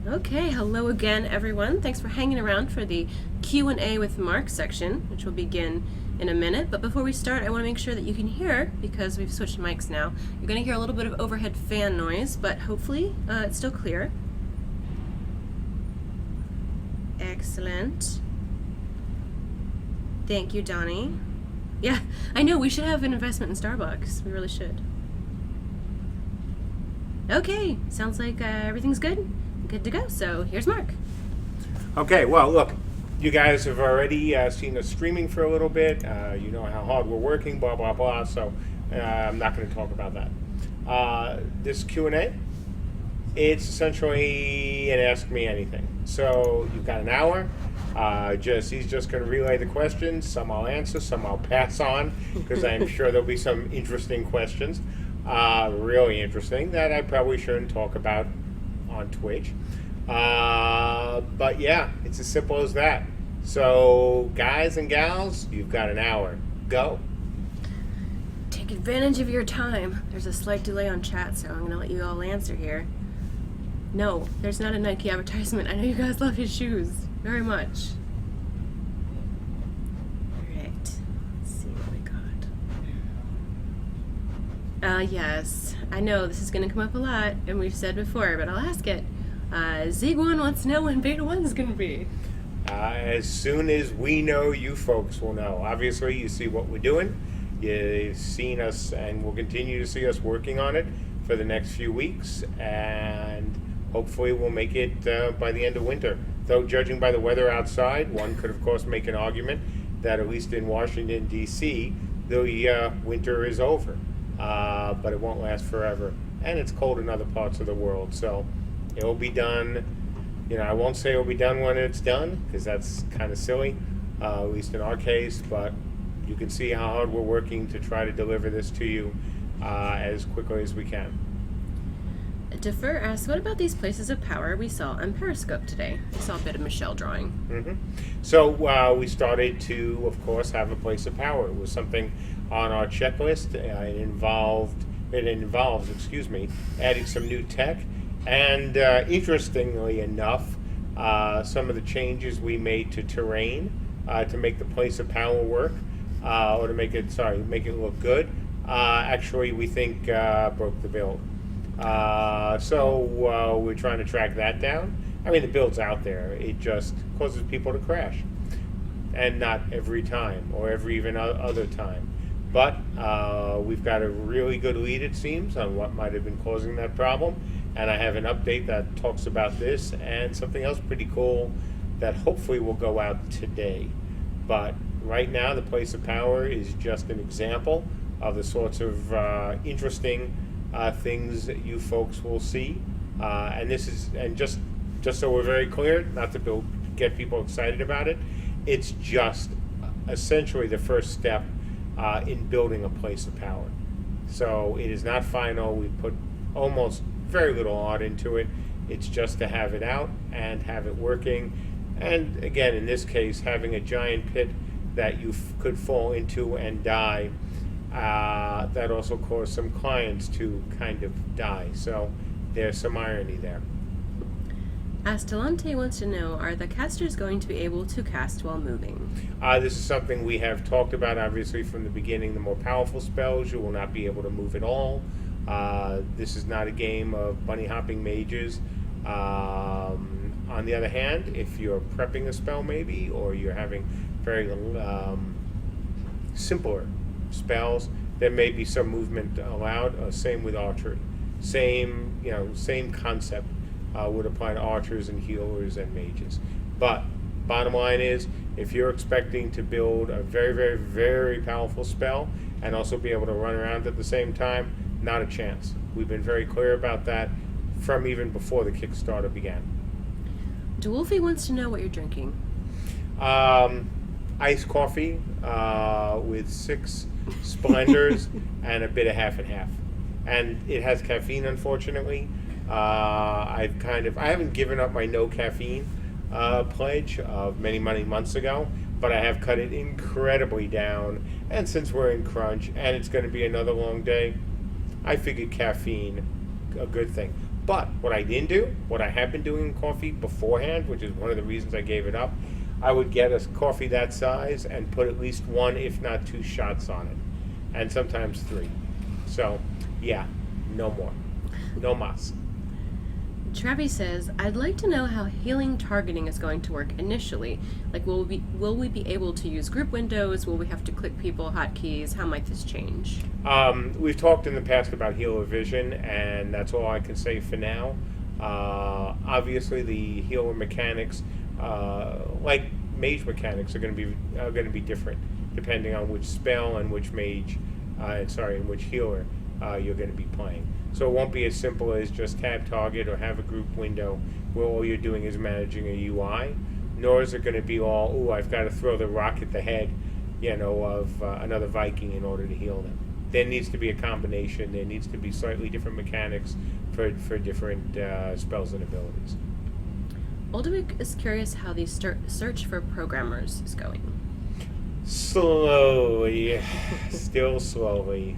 Okay, hello again, everyone. Thanks for hanging around for the Q&A with Mark section, which will begin in a minute. But before we start, I want to make sure that you can hear, because we've switched mics now. You're going to hear a little bit of overhead fan noise, but hopefully it's still clear. Excellent. Thank you, Donnie. Yeah, I know, we should have an investment in Starbucks. We really should. Okay, sounds like everything's good. Good to go. So here's Mark. Okay, well, look, you guys have already seen us streaming for a little bit. You know how hard we're working, blah, blah, blah. So I'm not going to talk about that. This Q&A, it's essentially an Ask Me Anything. So you've got an hour. He's just going to relay the questions. Some I'll answer, some I'll pass on, because I'm sure there'll be some interesting questions, really interesting, that I probably shouldn't talk about on Twitch. But yeah, it's as simple as that. So guys and gals, you've got an hour. Go. Take advantage of your time. There's a slight delay on chat, so I'm going to let you all answer here. No, there's not a Nike advertisement. I know you guys love his shoes very much. Alright, let's see what we got. Yes, I know this is going to come up a lot, and we've said before, but I'll ask it. Ziguan wants to know when Beta 1 is going to be. As soon as we know, you folks will know. Obviously, you see what we're doing. You've seen us, and will continue to see us working on it for the next few weeks, and hopefully we'll make it by the end of winter. Though, judging by the weather outside, one could, of course, make an argument that at least in Washington, D.C., the winter is over. But it won't last forever. And it's cold in other parts of the world, so it'll be done. You know, I won't say it'll be done when it's done, because that's kind of silly, at least in our case, but you can see how hard we're working to try to deliver this to you as quickly as we can. Defer asks, what about these places of power we saw on Periscope today? I saw a bit of Michelle drawing. Mm-hmm. So we started to, of course, have a place of power. It was something on our checklist. It involves, adding some new tech. And interestingly enough, some of the changes we made to terrain to make the place of power work, or to make it look good, actually we think broke the build. So we're trying to track that down. I mean, the build's out there. It just causes people to crash. And not every time, or every even other time. But we've got a really good lead, it seems, on what might have been causing that problem. And I have an update that talks about this and something else pretty cool that hopefully will go out today. But right now, the place of power is just an example of the sorts of interesting things that you folks will see. And this is, and just so we're very clear, not to get people excited about it, it's just essentially the first step in building a place of power. So it is not final. We put almost very little art into it. It's just to have it out and have it working. And again, in this case, having a giant pit that you could fall into and die, that also caused some clients to kind of die. So there's some irony there. Astalante wants to know, are the casters going to be able to cast while moving? This is something we have talked about, obviously, from the beginning. The more powerful spells, you will not be able to move at all. This is not a game of bunny-hopping mages. On the other hand, if you're prepping a spell, maybe, or you're having very simpler spells, there may be some movement allowed. Same with archery. Same concept. Would apply to archers and healers and mages. But bottom line is, if you're expecting to build a very, very, very powerful spell and also be able to run around at the same time, not a chance. We've been very clear about that from even before the Kickstarter began. Dewolfie wants to know what you're drinking. Iced coffee with 6 Splendors and a bit of half and half. And it has caffeine, unfortunately. I haven't given up my no caffeine pledge of many months ago, but I have cut it incredibly down. And since we're in crunch and it's going to be another long day, I figured caffeine, a good thing. But what I didn't do, what I have been doing in coffee beforehand, which is one of the reasons I gave it up, I would get a coffee that size and put at least 1, if not 2 shots on it, and sometimes 3. So, yeah, no more. No mas. Travi says, I'd like to know how healing targeting is going to work initially. Like, will we be able to use group windows? Will we have to click people, hotkeys? How might this change? We've talked in the past about healer vision, and that's all I can say for now. Obviously, the healer mechanics, like mage mechanics, are going to be different depending on which spell and which mage, and which healer you're going to be playing. So it won't be as simple as just tab target or have a group window where all you're doing is managing a UI. Nor is it going to be all, ooh, I've got to throw the rock at the head, of another Viking in order to heal them. There needs to be a combination. There needs to be slightly different mechanics for different spells and abilities. Oldwick is curious how the search for programmers is going. Slowly, still slowly.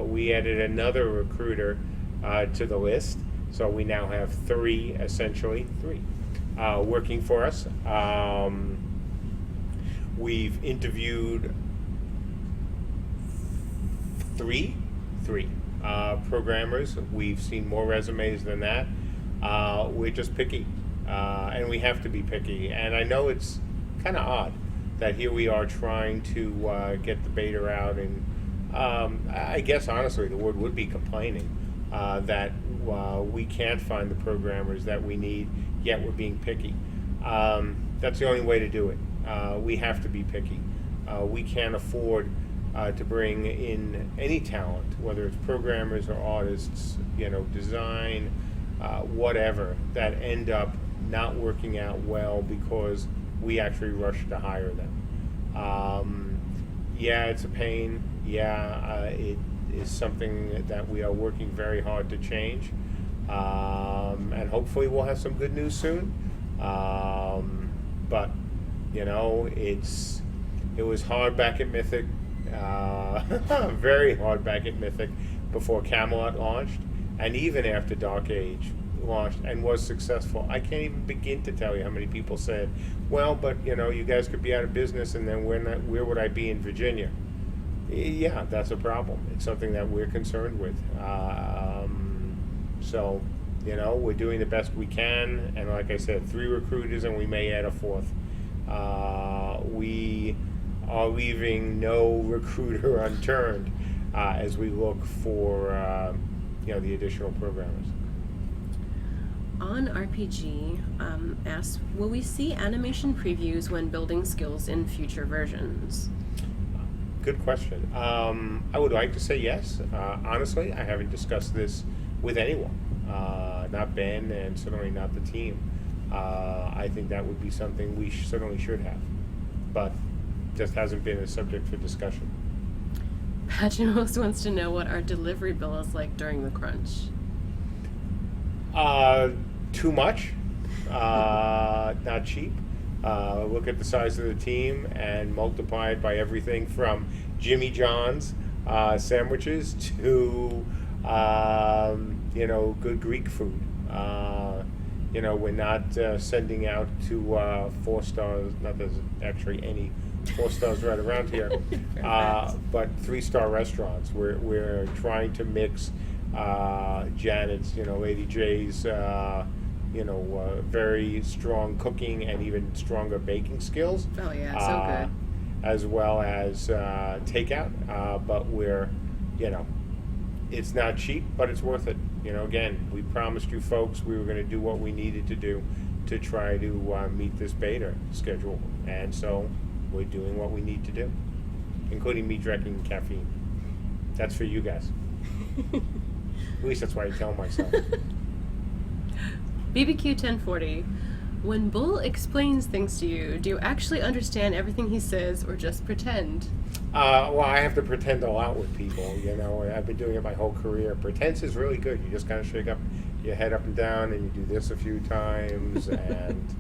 We added another recruiter to the list, so we now have 3, essentially 3, working for us. We've interviewed three programmers. We've seen more resumes than that. We're just picky, and we have to be picky. And I know it's kind of odd that here we are trying to get the beta out, and I guess honestly the word would be complaining that we can't find the programmers that we need, yet we're being picky. That's the only way to do it. We have to be picky. We can't afford to bring in any talent, whether it's programmers or artists, design, whatever, that end up not working out well because we actually rush to hire them. Yeah, it's a pain. Yeah, it is something that we are working very hard to change. And hopefully we'll have some good news soon. But, it was hard back at Mythic, very hard back at Mythic before Camelot launched, and even after Dark Age launched and was successful. I can't even begin to tell you how many people said, well, but you guys could be out of business, and then where would I be in Virginia? Yeah, that's a problem. It's something that we're concerned with. So we're doing the best we can, and like I said, 3 recruiters, and we may add a 4th. We are leaving no recruiter unturned as we look for the additional programmers. On RPG asks, will we see animation previews when building skills in future versions? Good question. I would like to say yes. Honestly, I haven't discussed this with anyone, not Ben, and certainly not the team. I think that would be something we certainly should have, but just hasn't been a subject for discussion. Paginos wants to know what our delivery bill is like during the crunch. Too much, not cheap. Look at the size of the team and multiply it by everything from Jimmy John's sandwiches to good Greek food. We're not sending out to 4 stars. Not there's actually any 4 stars right around here, but 3-star restaurants. We're trying to mix Janet's, Lady J's, very strong cooking and even stronger baking skills. Oh yeah, so good. As well as takeout, but we're, it's not cheap, but it's worth it. Again, we promised you folks we were going to do what we needed to do to try to meet this beta schedule, and so we're doing what we need to do, including me drinking caffeine. That's for you guys. At least that's why I tell myself. BBQ 1040. When Bull explains things to you, do you actually understand everything he says or just pretend? Well, I have to pretend a lot with people, I've been doing it my whole career. Pretense is really good. You just kind of shake up your head up and down, and you do this a few times, and,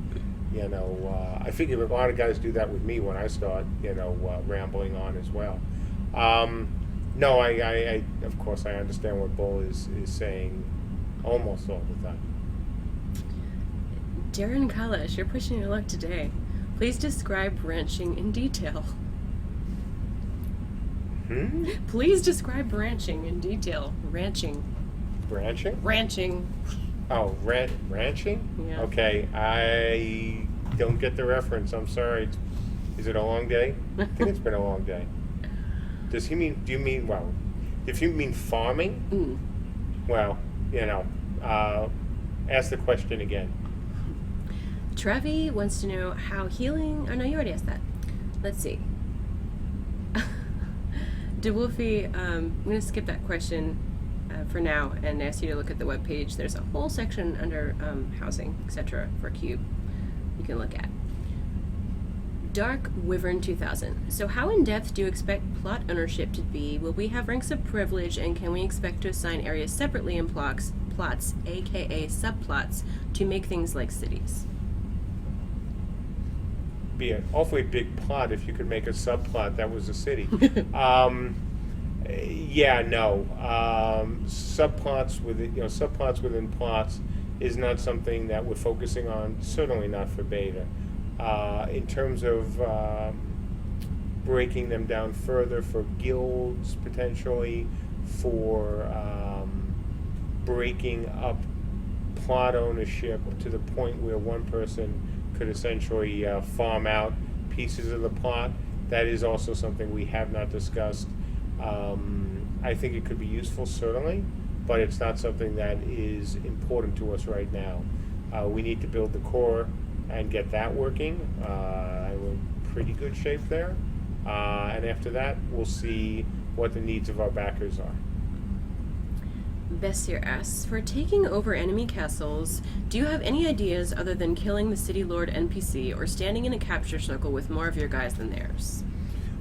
I figure a lot of guys do that with me when I start, rambling on as well. No, I of course, I understand what Bull is saying almost all the time. Darren Kalish, you're pushing your luck today. Please describe ranching in detail. Please describe ranching in detail. Ranching. Branching? Ranching. Oh, ranching? Yeah. Okay, I don't get the reference. I'm sorry. Is it a long day? I think it's been a long day. Do you mean, well, if you mean farming, well, ask the question again. Trevi wants to know how healing... Oh, no, you already asked that. Let's see. DeWolfie, I'm going to skip that question for now and ask you to look at the webpage. There's a whole section under housing, etc. for Cube you can look at. Dark Wyvern 2000. So how in-depth do you expect plot ownership to be? Will we have ranks of privilege, and can we expect to assign areas separately in plots, aka subplots, to make things like cities? Be an awfully big plot if you could make a subplot that was a city. Subplots within plots is not something that we're focusing on. Certainly not for beta. In terms of breaking them down further for guilds, potentially for breaking up plot ownership to the point where one person could essentially farm out pieces of the plot. That is also something we have not discussed. I think it could be useful, certainly, but it's not something that is important to us right now. We need to build the core and get that working. We're in pretty good shape there. And after that, we'll see what the needs of our backers are. Bessir asks, for taking over enemy castles, do you have any ideas other than killing the City Lord NPC or standing in a capture circle with more of your guys than theirs?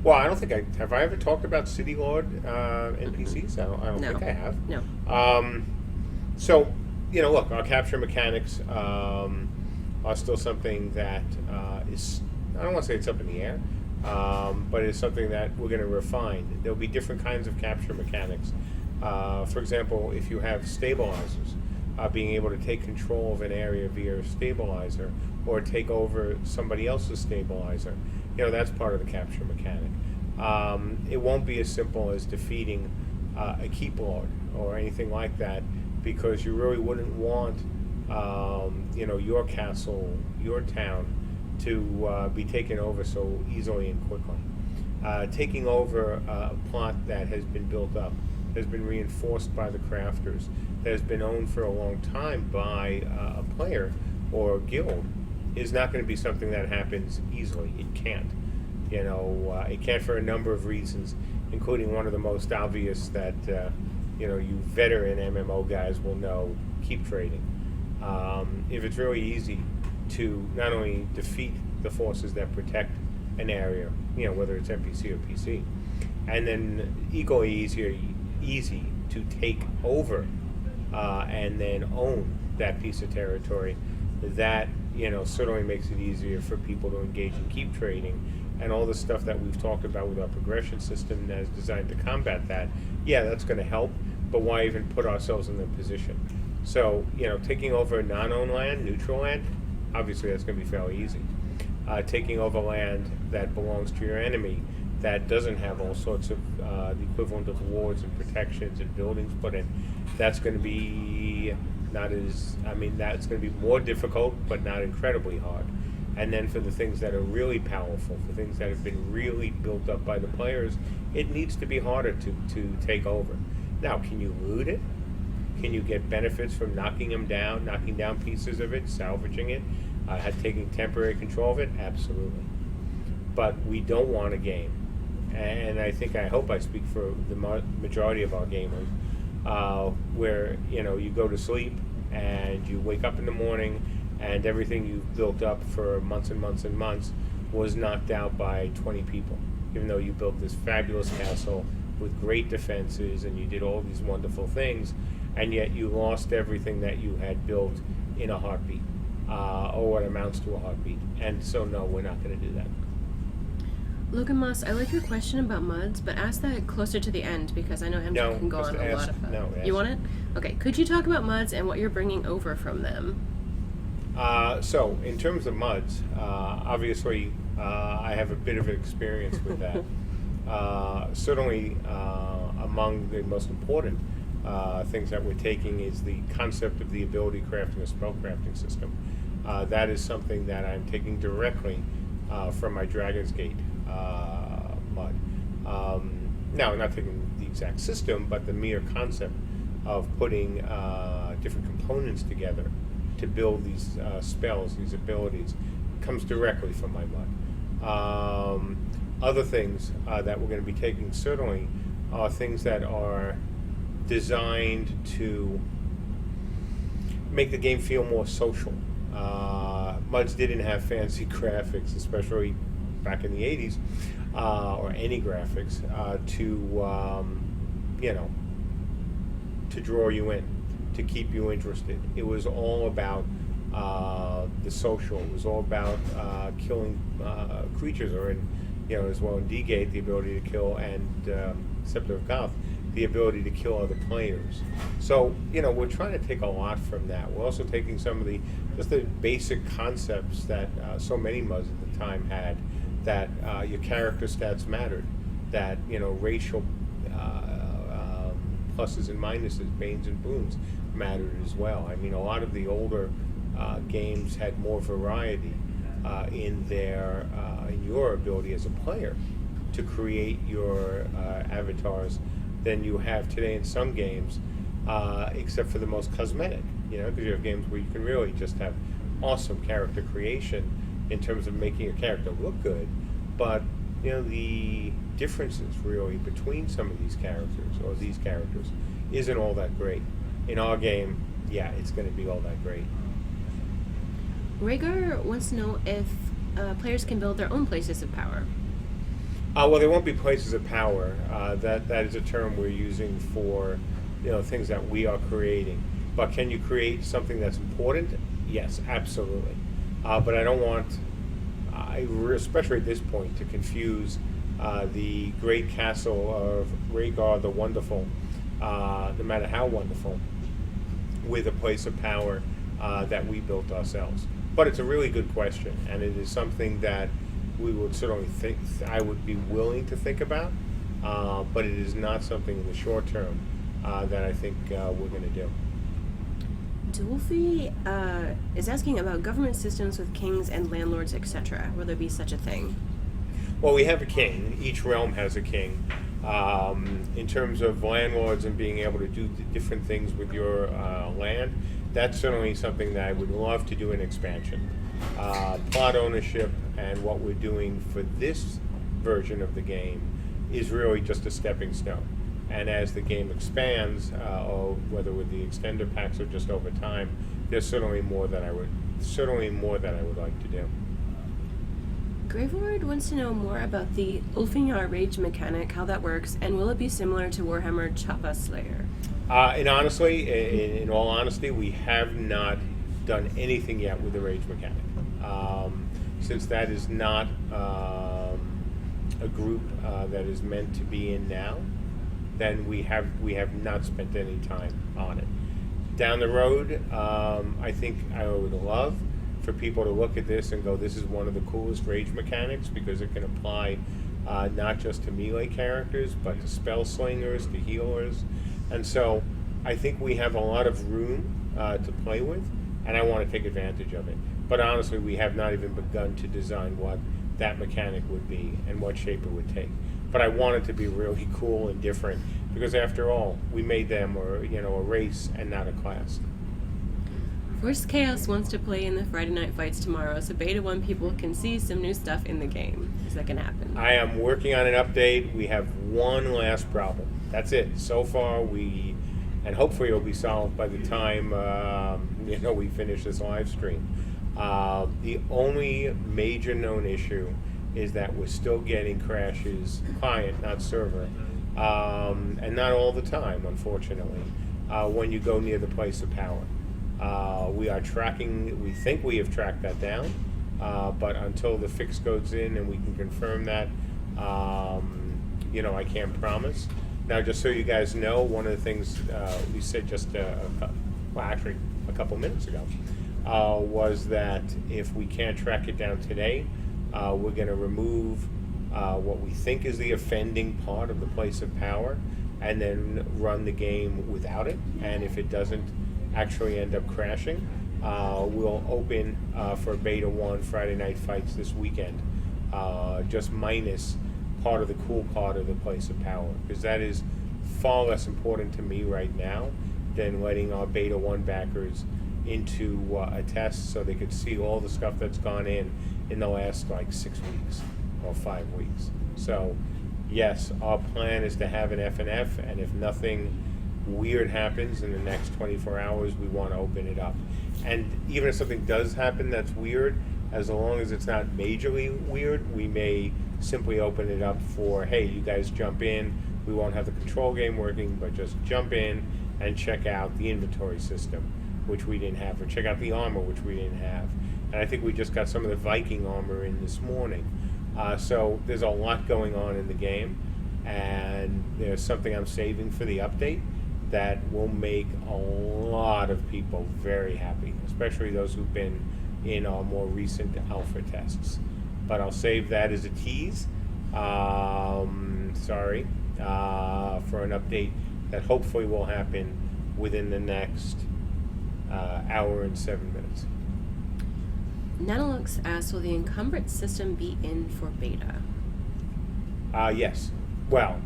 Well, I don't think have I ever talked about City Lord NPCs? I don't think I have. No. So, look, our capture mechanics are still something that is, I don't want to say it's up in the air, but it's something that we're going to refine. There'll be different kinds of capture mechanics. For example, if you have stabilizers, being able to take control of an area via a stabilizer or take over somebody else's stabilizer, that's part of the capture mechanic. It won't be as simple as defeating a keep lord or anything like that, because you really wouldn't want your castle, your town, to be taken over so easily and quickly. Taking over a plot that has been built up, has been reinforced by the crafters, that has been owned for a long time by a player or a guild, is not going to be something that happens easily. It can't. It can't for a number of reasons, including one of the most obvious that you veteran MMO guys will know: keep trading. If it's really easy to not only defeat the forces that protect an area, whether it's NPC or PC, and then equally easy to take over and then own that piece of territory, that certainly makes it easier for people to engage and keep trading. And all the stuff that we've talked about with our progression system that is designed to combat that, that's going to help, but why even put ourselves in the position? So, taking over non-owned land, neutral land, obviously that's going to be fairly easy. Taking over land that belongs to your enemy, that doesn't have all sorts of the equivalent of wards and protections and buildings put in, that's going to be that's going to be more difficult, but not incredibly hard. And then for the things that are really powerful, for things that have been really built up by the players, it needs to be harder to take over. Now, can you loot it? Can you get benefits from knocking down pieces of it, salvaging it, taking temporary control of it? Absolutely. But we don't want a game, and I hope I speak for the majority of our gamers, where you go to sleep and you wake up in the morning and everything you've built up for months and months and months was knocked out by 20 people, even though you built this fabulous castle with great defenses and you did all these wonderful things, and yet you lost everything that you had built in a heartbeat, or what amounts to a heartbeat. And so no, we're not going to do that. Logan Moss, I like your question about MUDs, but ask that closer to the end because I know MJ No, can go just on a lot ask. of No, ask. You want it? Okay. Could you talk about MUDs and what you're bringing over from them? So, in terms of MUDs, obviously, I have a bit of experience with that. Certainly, among the most important things that we're taking is the concept of the ability crafting, a spell crafting system. That is something that I'm taking directly from my Dragon's Gate MUD. Now, I'm not taking the exact system, but the mere concept of putting different components together to build these spells, these abilities, comes directly from my MUD. Other things that we're going to be taking certainly are things that are designed to make the game feel more social. MUDs didn't have fancy graphics, especially back in the 80s, or any graphics, to draw you in, to keep you interested. It was all about the social. It was all about killing creatures, or as well in D-Gate, the ability to kill, and Scepter of Goth, the ability to kill other players. So, we're trying to take a lot from that. We're also taking some of the basic concepts that so many MUDs at the time had, that your character stats mattered, that, racial pluses and minuses, banes and boons mattered as well. I mean, a lot of the older games had more variety in your ability as a player to create your avatars than you have today in some games, except for the most cosmetic. Because you have games where you can really just have awesome character creation in terms of making a character look good, but the differences really between some of these characters or these characters isn't all that great. In our game, yeah, it's going to be all that great. Rhaegar wants to know if players can build their own places of power. Well, they won't be places of power. That is a term we're using for things that we are creating. But can you create something that's important? Yes, absolutely. But I don't want, especially at this point, to confuse the great castle of Rhaegar the Wonderful, no matter how wonderful, with a place of power that we built ourselves. But it's a really good question, and it is something that we would certainly think, I would be willing to think about, but it is not something in the short term that I think we're going to do. Dolphy is asking about government systems with kings and landlords, etc. Will there be such a thing? Well, we have a king. Each realm has a king. In terms of landlords and being able to do different things with your land, that's certainly something that I would love to do in expansion. Plot ownership and what we're doing for this version of the game is really just a stepping stone. And as the game expands, or whether with the extender packs or just over time, there's certainly more that I would like to do. Gravelord wants to know more about the Ulfingjar Rage mechanic, how that works, and will it be similar to Warhammer Chappa Slayer? In all honesty, we have not done anything yet with the Rage mechanic. Since that is not a group that is meant to be in now, then we have not spent any time on it. Down the road, I think I would love for people to look at this and go, this is one of the coolest Rage mechanics, because it can apply not just to melee characters, but to spell slingers, to healers. And so I think we have a lot of room to play with, and I want to take advantage of it. But honestly, we have not even begun to design what that mechanic would be and what shape it would take. But I want it to be really cool and different, because after all, we made them a race and not a class. Force Chaos wants to play in the Friday Night Fights tomorrow, so Beta 1 people can see some new stuff in the game. Is that going to happen? I am working on an update. We have one last problem. That's it. So far, and hopefully it'll be solved by the time we finish this live stream. The only major known issue is that we're still getting crashes, client, not server, and not all the time, unfortunately, when you go near the place of power. We think we have tracked that down, but until the fix goes in and we can confirm that, I can't promise. Now, just so you guys know, one of the things we said just actually a couple minutes ago was that if we can't track it down today, we're going to remove what we think is the offending part of the place of power, and then run the game without it. And if it doesn't actually end up crashing, we'll open for Beta 1 Friday Night Fights this weekend, just minus part of the cool part of the place of power, because that is far less important to me right now than letting our Beta 1 backers into a test so they could see all the stuff that's gone in the last like 6 weeks or 5 weeks. So yes, our plan is to have an FNF, and if nothing weird happens in the next 24 hours, we want to open it up. And even if something does happen that's weird, as long as it's not majorly weird, we may simply open it up for, hey, you guys jump in. We won't have the control game working, but just jump in and check out the inventory system, which we didn't have, or check out the armor, which we didn't have. And I think we just got some of the Viking armor in this morning. So there's a lot going on in the game, and there's something I'm saving for the update that will make a lot of people very happy, especially those who've been in our more recent alpha tests. But I'll save that as a tease, for an update that hopefully will happen within the next hour and 7 minutes. Nanolux asks, will the Encumbrance system be in for beta? Yes. Well,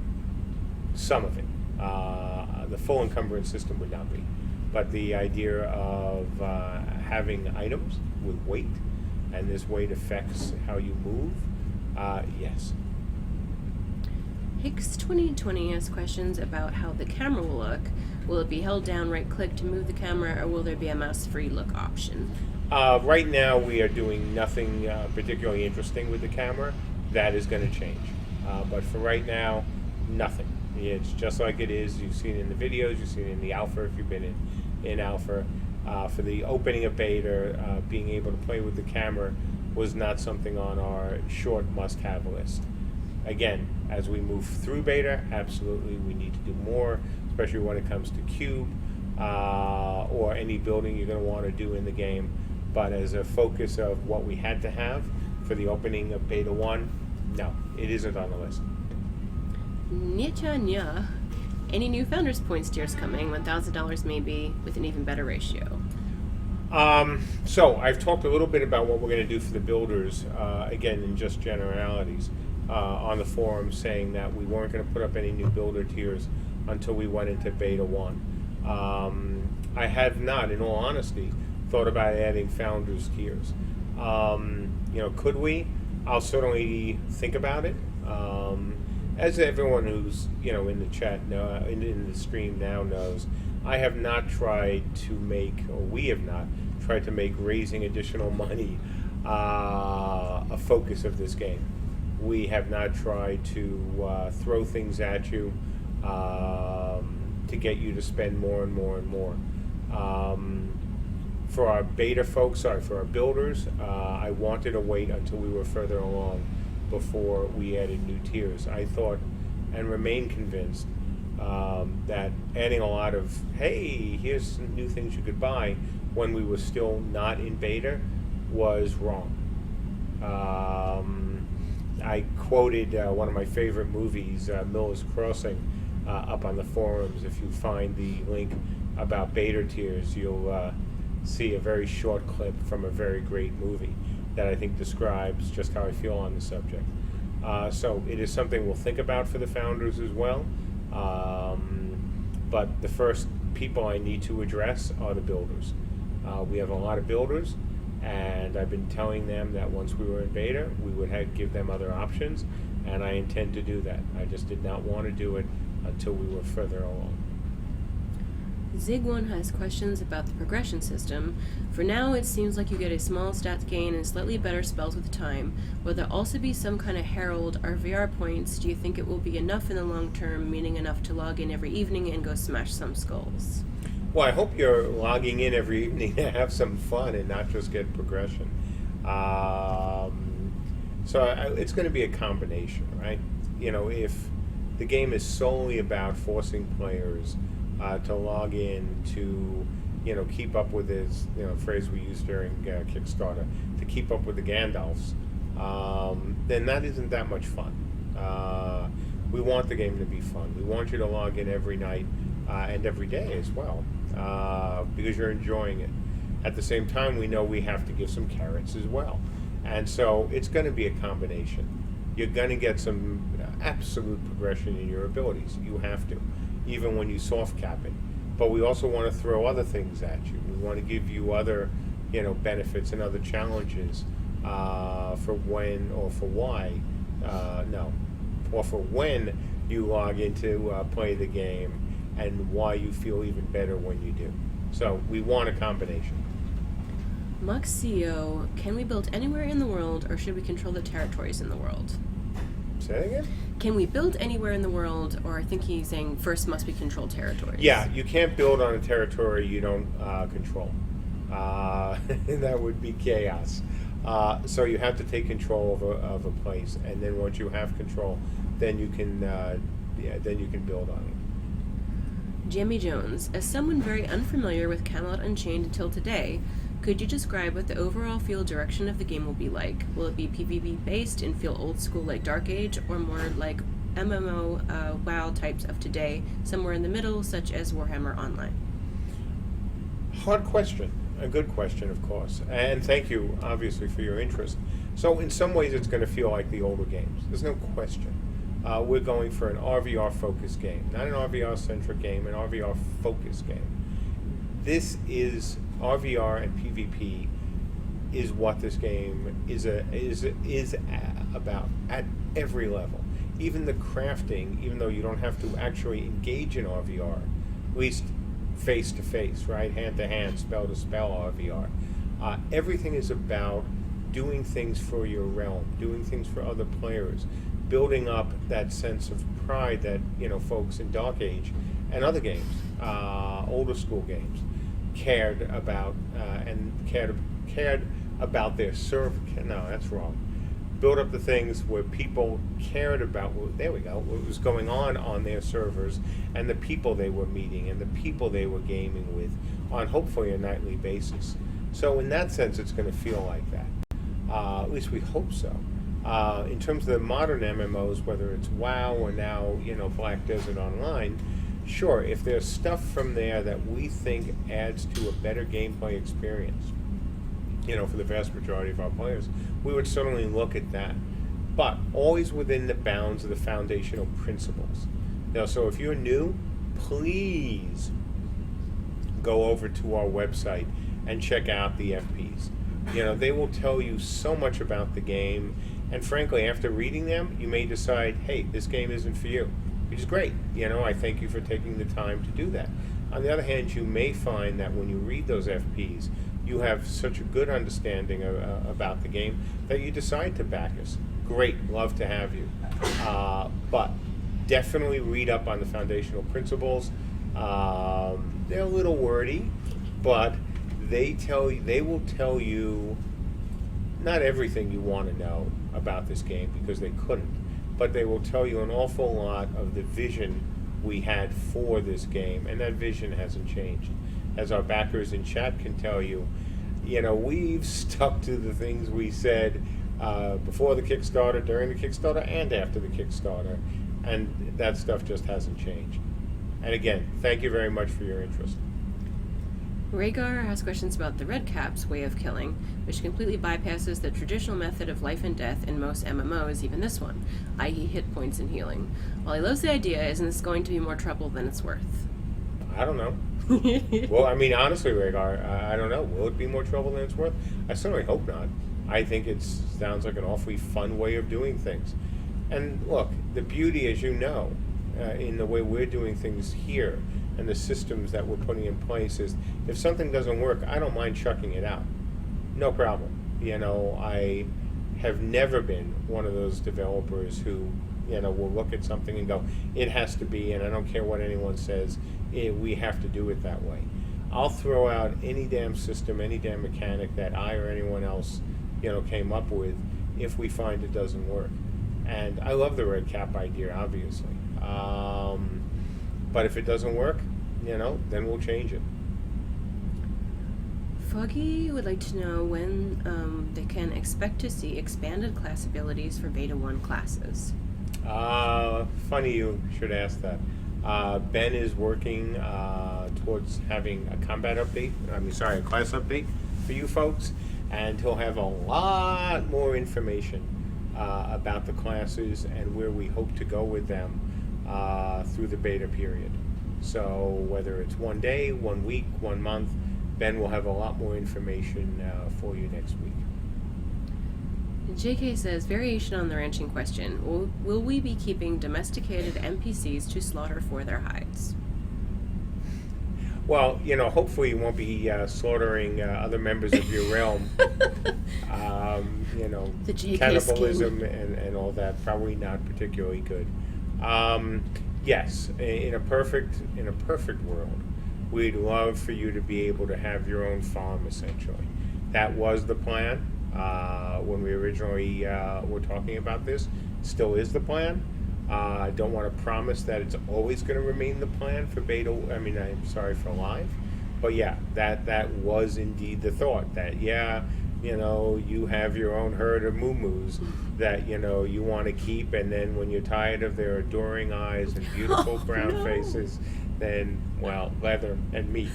some of it. The full Encumbrance system would not be. But the idea of having items with weight, and this weight affects how you move, yes. Hicks 2020 asks questions about how the camera will look. Will it be held down, right click to move the camera, or will there be a mouse-free look option? Right now we are doing nothing particularly interesting with the camera. That is going to change. But for right now, nothing. It's just like it is. You've seen it in the videos, you've seen it in the alpha if you've been in alpha. For the opening of beta, being able to play with the camera was not something on our short must-have list. Again, as we move through beta, absolutely we need to do more, especially when it comes to cube or any building you're going to want to do in the game. But as a focus of what we had to have for the opening of beta 1, no, it isn't on the list. Nya. Any new Founders Points tiers coming? $1,000 maybe, with an even better ratio. So I've talked a little bit about what we're going to do for the builders, again in just generalities, on the forum, saying that we weren't going to put up any new builder tiers until we went into beta 1. I have not, in all honesty, thought about adding Founders tiers. Could we? I'll certainly think about it. As everyone who's in the chat in the stream now knows, I have not tried to make, or we have not tried to make raising additional money a focus of this game. We have not tried to throw things at you to get you to spend more and more and more. For our beta folks, for our builders, I wanted to wait until we were further along before we added new tiers. I thought and remain convinced that adding a lot of, hey, here's some new things you could buy when we were still not in beta was wrong. I quoted one of my favorite movies, Miller's Crossing, up on the forums. If you find the link about beta tiers, you'll see a very short clip from a very great movie that I think describes just how I feel on the subject. So it is something we'll think about for the Founders as well. But the first people I need to address are the builders. We have a lot of builders, and I've been telling them that once we were in beta, we would give them other options, and I intend to do that. I just did not want to do it until we were further along. Zig1 has questions about the progression system. For now, it seems like you get a small stats gain and slightly better spells with time. Will there also be some kind of herald or VR points? Do you think it will be enough in the long term, meaning enough to log in every evening and go smash some skulls? Well, I hope you're logging in every evening to have some fun and not just get progression. So it's going to be a combination, right? If the game is solely about forcing players to log in to, keep up with this, phrase we used during Kickstarter, to keep up with the Gandalfs, then that isn't that much fun. We want the game to be fun. We want you to log in every night and every day as well, because you're enjoying it. At the same time, we know we have to give some carrots as well. And so it's going to be a combination. You're going to get some absolute progression in your abilities. You have to, even when you soft cap it. But we also want to throw other things at you. We want to give you other, benefits and other challenges for when or for why, or for when you log in to play the game, and why you feel even better when you do. So we want a combination. Muxio, can we build anywhere in the world, or should we control the territories in the world? Say that again? Can we build anywhere in the world, or I think he's saying first must be controlled territories? Yeah, you can't build on a territory you don't control. That would be chaos. So you have to take control of a place, and then once you have control, then you can build on it. Jamie Jones, as someone very unfamiliar with Camelot Unchained until today, could you describe what the overall field direction of the game will be like? Will it be PvP based and feel old school like Dark Age, or more like MMO WoW types of today, somewhere in the middle, such as Warhammer Online? Hard question. A good question, of course. And thank you, obviously, for your interest. So in some ways, it's going to feel like the older games. There's no question. We're going for an RVR-focused game. Not an RVR-centric game, an RVR-focused game. This is RVR and PvP is what this game is about at every level. Even the crafting, even though you don't have to actually engage in RVR, at least face to face, right? Hand to hand, spell to spell RVR. Everything is about doing things for your realm, doing things for other players, building up that sense of pride that folks in Dark Age and other games, older school games, cared about and cared about their No, that's wrong. Build up the things where people cared about. There we go. What was going on their servers, and the people they were meeting, and the people they were gaming with, on hopefully a nightly basis. So in that sense, it's going to feel like that. At least we hope so. In terms of the modern MMOs, whether it's WoW or now Black Desert Online, sure, if there's stuff from there that we think adds to a better gameplay experience, for the vast majority of our players, we would certainly look at that. But always within the bounds of the foundational principles. So if you're new, please go over to our website and check out the FPs. They will tell you so much about the game, and frankly, after reading them, you may decide, hey, this game isn't for you, which is great. I thank you for taking the time to do that. On the other hand, you may find that when you read those FPs, you have such a good understanding about the game that you decide to back us. Great, love to have you. But definitely read up on the foundational principles. They're a little wordy, but they will tell you not everything you want to know about this game, because they couldn't, but they will tell you an awful lot of the vision we had for this game, and that vision hasn't changed. As our backers in chat can tell you, we've stuck to the things we said before the Kickstarter, during the Kickstarter, and after the Kickstarter, and that stuff just hasn't changed. And again, thank you very much for your interest. Rhaegar has questions about the Red Cap's way of killing, which completely bypasses the traditional method of life and death in most MMOs, even this one, i.e. hit points and healing. While he loves the idea, isn't this going to be more trouble than it's worth? I don't know. Well, honestly, Rhaegar, I don't know. Will it be more trouble than it's worth? I certainly hope not. I think it sounds like an awfully fun way of doing things. And look, the beauty, as you know, in the way we're doing things here, and the systems that we're putting in place, is if something doesn't work, I don't mind chucking it out. No problem. I have never been one of those developers who, will look at something and go, it has to be, and I don't care what anyone says, we have to do it that way. I'll throw out any damn system, any damn mechanic that I or anyone else, came up with, if we find it doesn't work. And I love the red cap idea, obviously. But if it doesn't work, then we'll change it. Foggy would like to know when they can expect to see expanded class abilities for Beta 1 classes. Funny you should ask that. Ben is working towards having a class update for you folks, and he'll have a lot more information about the classes and where we hope to go with them through the beta period. So whether it's 1 day, 1 week, 1 month, Ben will have a lot more information for you next week. JK says, variation on the ranching question. Will we be keeping domesticated NPCs to slaughter for their hides? Well, hopefully you won't be slaughtering other members of your realm. The JK cannibalism skin. and all that, probably not particularly good. Yes, in a perfect world, we'd love for you to be able to have your own farm, essentially. That was the plan when we originally were talking about this. Still is the plan. I don't want to promise that it's always going to remain the plan for for live. But yeah, that was indeed the thought. That you have your own herd of moo-moos that you want to keep, and then when you're tired of their adoring eyes and beautiful brown faces, then leather and meat.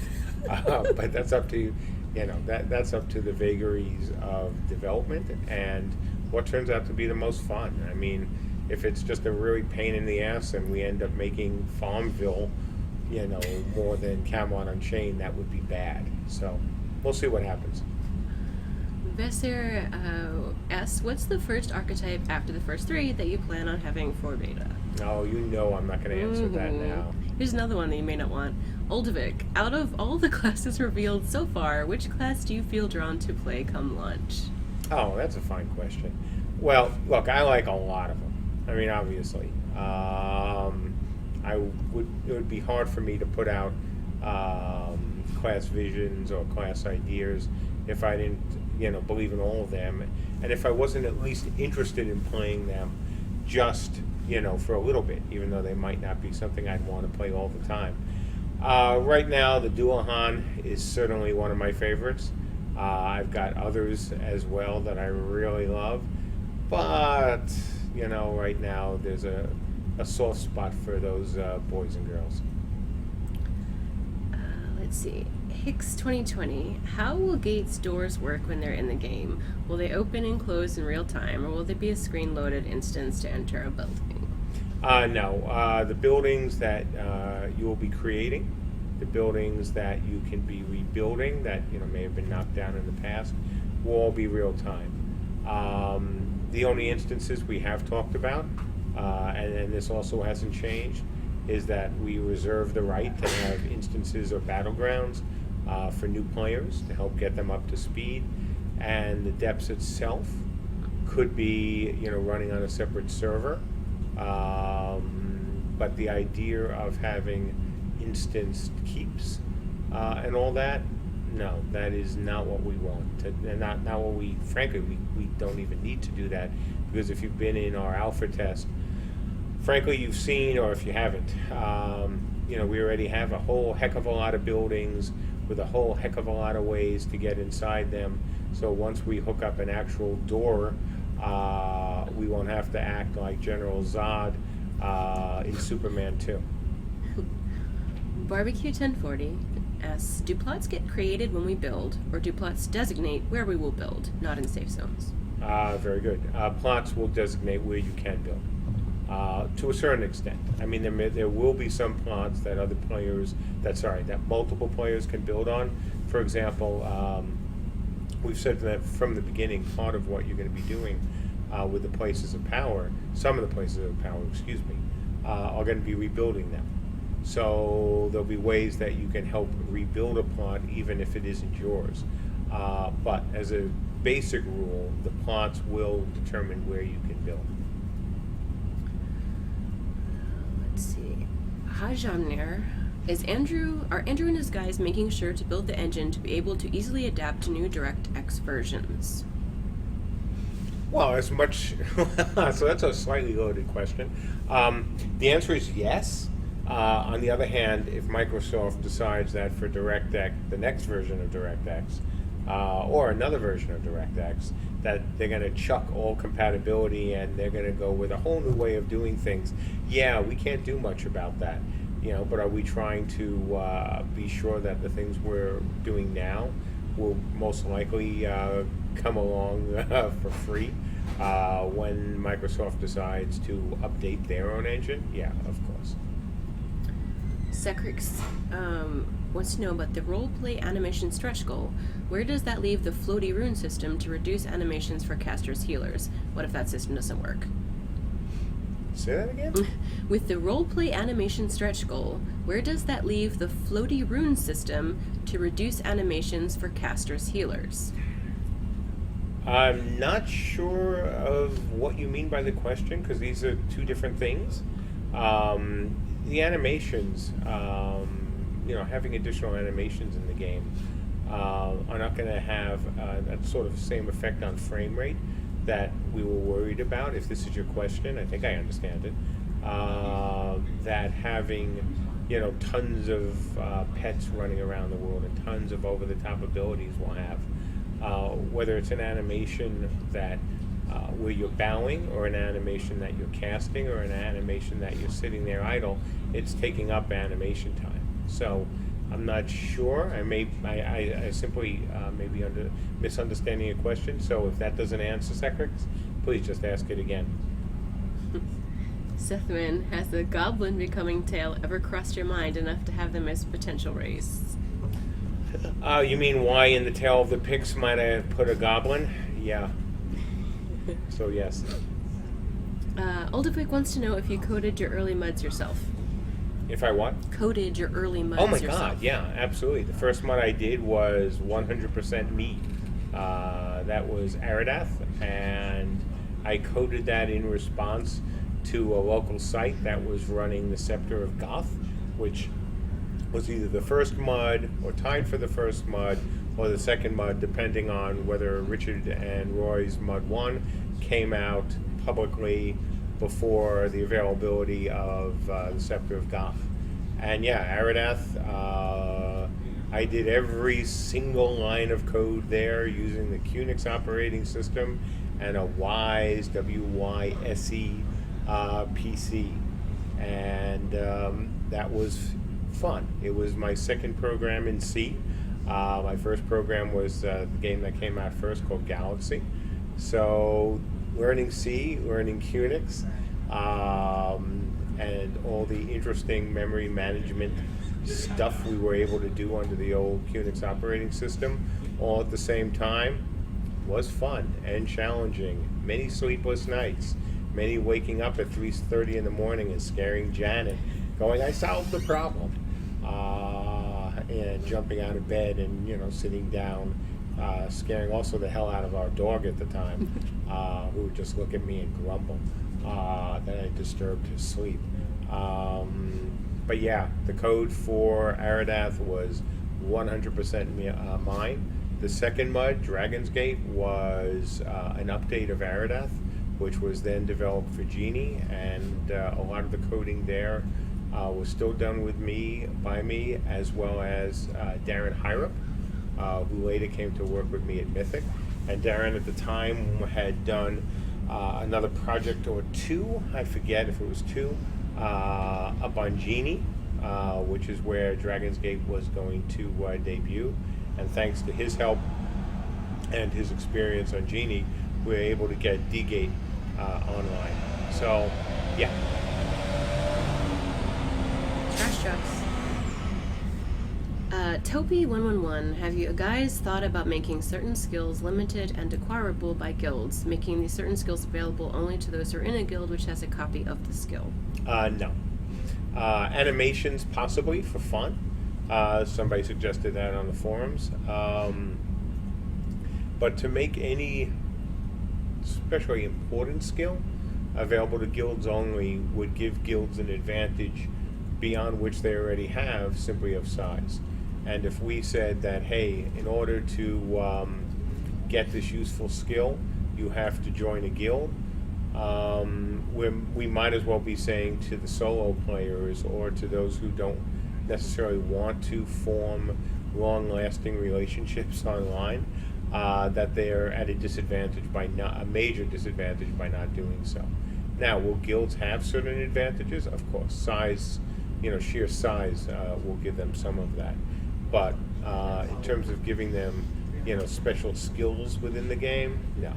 But that's up to you. That's up to the vagaries of development and what turns out to be the most fun. I mean, if it's just a really pain in the ass and we end up making Farmville, more than Camelot Unchained, that would be bad. So we'll see what happens. Vesser asks, what's the first archetype after the first 3 that you plan on having for beta? Oh, I'm not going to answer that now. Here's another one that you may not want. Oldvik, out of all the classes revealed so far, which class do you feel drawn to play come launch? Oh, that's a fine question. Well, look, I like a lot of them. I mean, obviously. It would be hard for me to put out class visions or class ideas if I didn't, believe in all of them, and if I wasn't at least interested in playing them just, for a little bit, even though they might not be something I'd want to play all the time. Right now, the Duahan is certainly one of my favorites. I've got others as well that I really love, but, right now there's a soft spot for those boys and girls. Let's see. Hicks 2020. How will gates doors work when they're in the game? Will they open and close in real time, or will there be a screen-loaded instance to enter a building? No. The buildings that you will be creating, the buildings that you can be rebuilding that may have been knocked down in the past, will all be real time. The only instances we have talked about, and this also hasn't changed, is that we reserve the right to have instances or battlegrounds for new players to help get them up to speed, and the depths itself could be running on a separate server, but the idea of having instanced keeps and all that, no, that is not what we want, and not what we, frankly, we don't even need to do that, because if you've been in our alpha test, frankly, you've seen, or if you haven't, we already have a whole heck of a lot of buildings with a whole heck of a lot of ways to get inside them. So once we hook up an actual door, we won't have to act like General Zod in Superman 2. Barbecue 1040 asks, do plots get created when we build, or do plots designate where we will build, not in safe zones? Very good. Plots will designate where you can build. To a certain extent. I mean, there will be some plots that that multiple players can build on. For example, we've said that from the beginning, part of what you're going to be doing with the places of power, some of the places of power, are going to be rebuilding them. So there'll be ways that you can help rebuild a plot even if it isn't yours. But as a basic rule, the plots will determine where you can build. Let's see. Hajamnir. Are Andrew and his guys making sure to build the engine to be able to easily adapt to new DirectX versions? Well, as much. So that's a slightly loaded question. The answer is yes. On the other hand, if Microsoft decides that for DirectX, the next version of DirectX, or another version of DirectX, that they're going to chuck all compatibility and they're going to go with a whole new way of doing things, yeah, we can't do much about that. But are we trying to be sure that the things we're doing now will most likely come along for free when Microsoft decides to update their own engine? Yeah, of course. Secrix wants to know about the roleplay animation stretch goal. Where does that leave the floaty rune system to reduce animations for casters healers? What if that system doesn't work? Say that again? With the roleplay animation stretch goal, where does that leave the floaty rune system to reduce animations for casters healers? I'm not sure of what you mean by the question, because these are two different things. The animations, having additional animations in the game are not going to have that sort of same effect on frame rate that we were worried about. If this is your question, I think I understand it. That having, tons of pets running around the world and tons of over-the-top abilities will have. Whether it's an animation that where you're bowing, or an animation that you're casting, or an animation that you're sitting there idle, it's taking up animation time. So I'm not sure. I simply maybe misunderstanding your question. So if that doesn't answer Secrix, please just ask it again. Sethman, has the goblin becoming tail ever crossed your mind enough to have them as potential race? You mean why in the tail of the Pix might I have put a goblin? Yeah. So yes. Oldipwick wants to know if you coded your early muds yourself. If I what? Coded your early muds Oh my yourself. god, yeah, absolutely. The first mud I did was 100% me. That was Aridath, and I coded that in response to a local site that was running the Scepter of Goth, which was either the first mud, or tied for the first mud, or the second mud, depending on whether Richard and Roy's Mud 1 came out publicly before the availability of the Scepter of Goth. And yeah, Aridath, I did every single line of code there using the Unix operating system and a WYSE, W-Y-S-E PC. And that was fun. It was my second program in C. My first program was the game that came out first, called Galaxy. So learning C, learning Unix, and all the interesting memory management stuff we were able to do under the old Unix operating system, all at the same time, was fun and challenging. Many sleepless nights, many waking up at 3:30 in the morning and scaring Janet, going, "I solved the problem," and jumping out of bed and sitting down, scaring also the hell out of our dog at the time, who would just look at me and grumble that I disturbed his sleep. But yeah, the code for Aridath was 100% mine. The second mud, Dragon's Gate, was an update of Aridath, which was then developed for Genie, and a lot of the coding there was still done by me, as well as Darren Hyrup, who later came to work with me at Mythic. And Darren at the time had done another project or two, I forget if it was two, up on Genie, which is where Dragon's Gate was going to debut. And thanks to his help and his experience on Genie, we were able to get D-Gate online. So, yeah. Trash trucks. Topi111, have you guys thought about making certain skills limited and acquirable by guilds, making these certain skills available only to those who are in a guild which has a copy of the skill? No. Animations, possibly, for fun. Somebody suggested that on the forums. But to make any especially important skill available to guilds only would give guilds an advantage beyond which they already have, simply of size. And if we said that, hey, in order to get this useful skill, you have to join a guild, we might as well be saying to the solo players or to those who don't necessarily want to form long-lasting relationships online, that they're at a disadvantage a major disadvantage by not doing so. Now, will guilds have certain advantages? Of course, size, sheer size will give them some of that. But in terms of giving them, special skills within the game, no.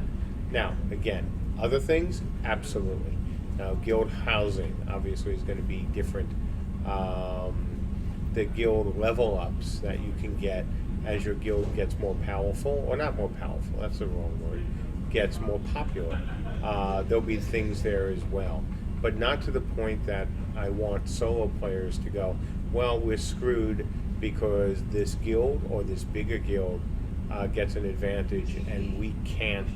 Now, again, other things, absolutely. Now, guild housing obviously is going to be different. The guild level ups that you can get as your guild gets more powerful, or not more powerful, that's the wrong word, gets more popular. There'll be things there as well. But not to the point that I want solo players to go, well, we're screwed because this guild or this bigger guild gets an advantage and we can't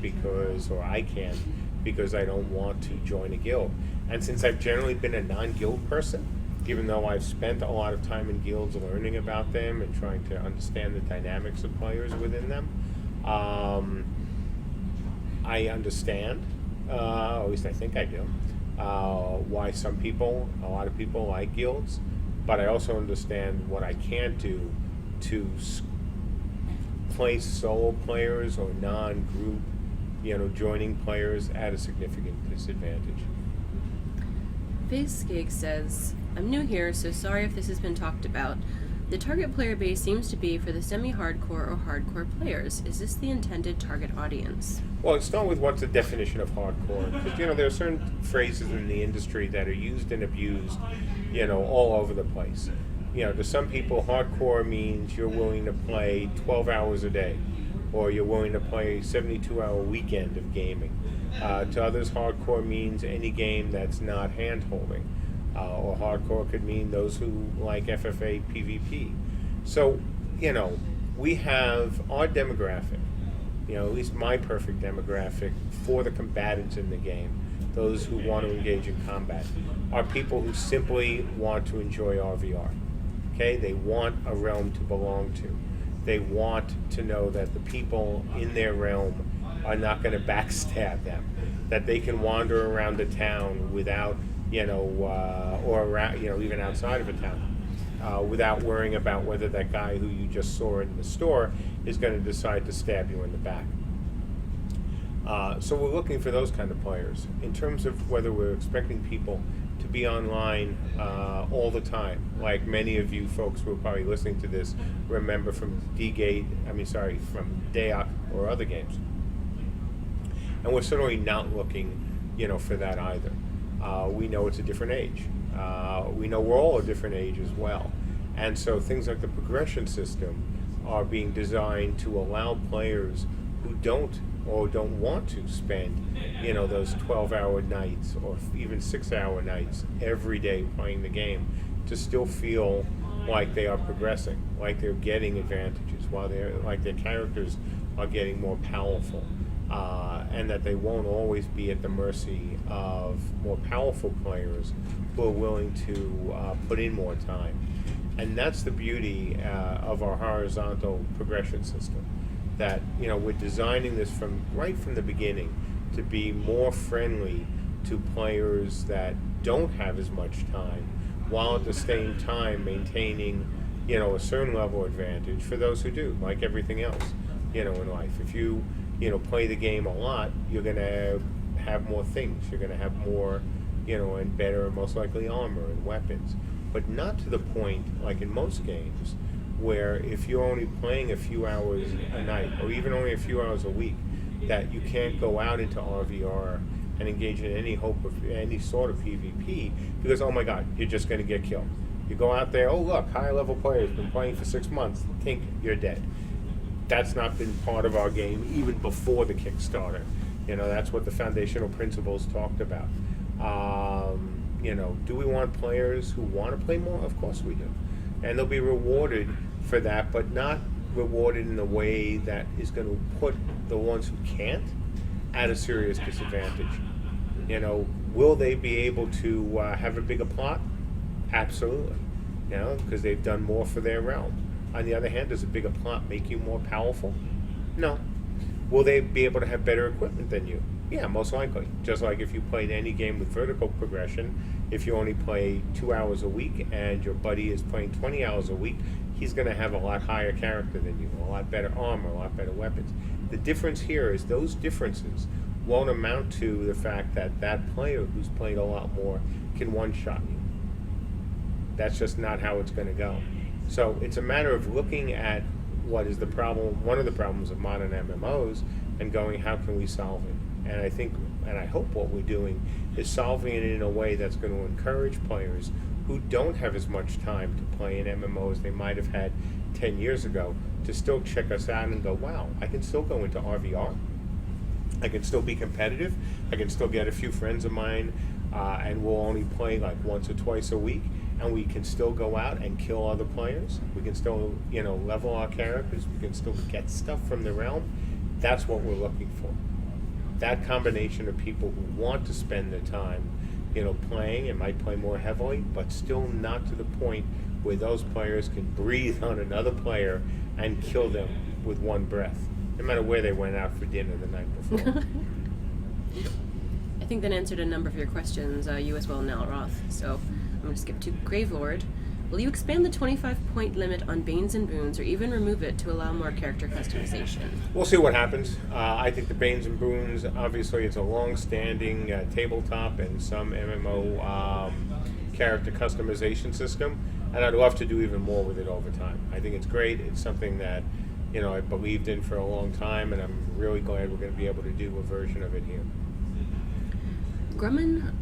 or I can't because I don't want to join a guild. And since I've generally been a non-guild person, even though I've spent a lot of time in guilds learning about them and trying to understand the dynamics of players within them, I understand, at least I think I do, why a lot of people like guilds, but I also understand what I can't do to place solo players or non-group, joining players at a significant disadvantage. FaceGig says, I'm new here, so sorry if this has been talked about. The target player base seems to be for the semi-hardcore or hardcore players. Is this the intended target audience? Well, let's start with what's the definition of hardcore. Because, there are certain phrases in the industry that are used and abused, all over the place. To some people, hardcore means you're willing to play 12 hours a day, or you're willing to play a 72-hour weekend of gaming. To others, hardcore means any game that's not hand-holding. Or hardcore could mean those who like FFA PvP. So, we have our demographic, at least my perfect demographic for the combatants in the game, those who want to engage in combat, are people who simply want to enjoy RVR. Okay? They want a realm to belong to. They want to know that the people in their realm are not going to backstab them, that they can wander around the town without, or around, even outside of a town, without worrying about whether that guy who you just saw in the store is going to decide to stab you in the back. So we're looking for those kind of players. In terms of whether we're expecting people to be online all the time, like many of you folks who are probably listening to this remember from from Deoc or other games. And we're certainly not looking, for that either. We know it's a different age. We know we're all a different age as well. And so things like the progression system are being designed to allow players who don't want to spend, those 12-hour nights or even 6-hour nights every day playing the game to still feel like they are progressing, like they're getting advantages, like their characters are getting more powerful. And that they won't always be at the mercy of more powerful players who are willing to put in more time. And that's the beauty of our horizontal progression system, that we're designing this right from the beginning to be more friendly to players that don't have as much time, while at the same time maintaining a certain level advantage for those who do, like everything else in life. If you play the game a lot, you're going to have more things. You're going to have more, and better, most likely armor and weapons. But not to the point, like in most games, where if you're only playing a few hours a night, or even only a few hours a week, that you can't go out into RVR and engage in any sort of PvP, because, oh my God, you're just going to get killed. You go out there, oh look, high-level player's been playing for 6 months, think you're dead. That's not been part of our game even before the Kickstarter. That's what the foundational principles talked about. Do we want players who want to play more? Of course we do. And they'll be rewarded for that, but not rewarded in a way that is going to put the ones who can't at a serious disadvantage. Will they be able to have a bigger plot? Absolutely. Because they've done more for their realm. On the other hand, does a bigger plot make you more powerful? No. Will they be able to have better equipment than you? Yeah, most likely. Just like if you played any game with vertical progression, if you only play 2 hours a week and your buddy is playing 20 hours a week, he's going to have a lot higher character than you, a lot better armor, a lot better weapons. The difference here is those differences won't amount to the fact that that player who's played a lot more can one-shot you. That's just not how it's going to go. So it's a matter of looking at what is the problem, one of the problems of modern MMOs, and going, how can we solve it? And I think, and I hope what we're doing is solving it in a way that's going to encourage players who don't have as much time to play an MMO as they might have had 10 years ago to still check us out and go, wow, I can still go into RVR. I can still be competitive. I can still get a few friends of mine, and we'll only play like once or twice a week. And we can still go out and kill other players. We can still, level our characters. We can still get stuff from the realm. That's what we're looking for. That combination of people who want to spend their time, playing and might play more heavily, but still not to the point where those players can breathe on another player and kill them with one breath, no matter where they went out for dinner the night before. I think that answered a number of your questions, you as well, Nalroth. So I'm going to skip to Gravelord. Will you expand the 25-point limit on Banes and Boons, or even remove it to allow more character customization? We'll see what happens. I think the Banes and Boons, obviously it's a long-standing tabletop and some MMO character customization system, and I'd love to do even more with it over time. I think it's great. It's something that I believed in for a long time, and I'm really glad we're going to be able to do a version of it here. Grumman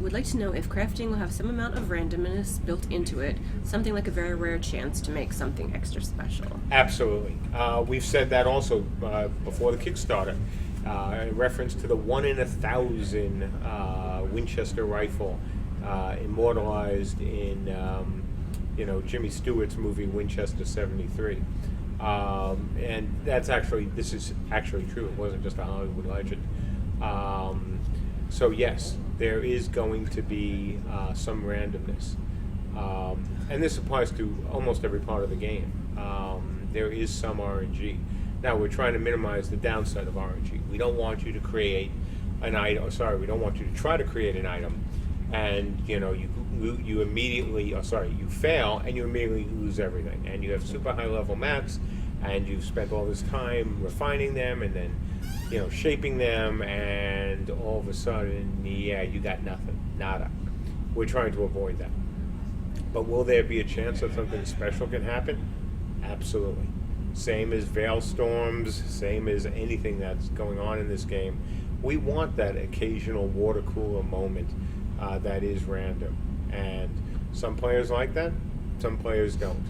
would like to know if crafting will have some amount of randomness built into it, something like a very rare chance to make something extra special. Absolutely. We've said that also before the Kickstarter, in reference to the 1 in 1,000 Winchester rifle immortalized in Jimmy Stewart's movie Winchester 73. And this is actually true. It wasn't just a Hollywood legend. So yes, there is going to be some randomness. And this applies to almost every part of the game. There is some RNG. Now, we're trying to minimize the downside of RNG. We don't want you to create an item, we don't want you to try to create an item and you immediately, you fail and you immediately lose everything. And you have super high level mats and you've spent all this time refining them and then shaping them, and all of a sudden, you got nothing, nada. We're trying to avoid that. But will there be a chance that something special can happen? Absolutely. Same as veil storms, same as anything that's going on in this game. We want that occasional water cooler moment that is random. And some players like that, some players don't.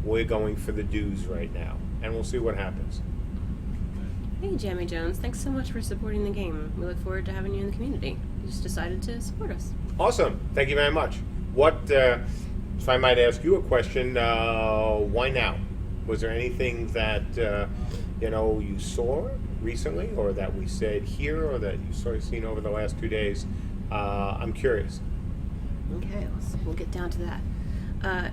We're going for the do's right now, and we'll see what happens. Hey, Jamie Jones, thanks so much for supporting the game. We look forward to having you in the community. You just decided to support us. Awesome. Thank you very much. What, if I might ask you a question, why now? Was there anything that, you saw recently, or that we said here, or that you sort of seen over the last 2 days? I'm curious. Okay, we'll get down to that.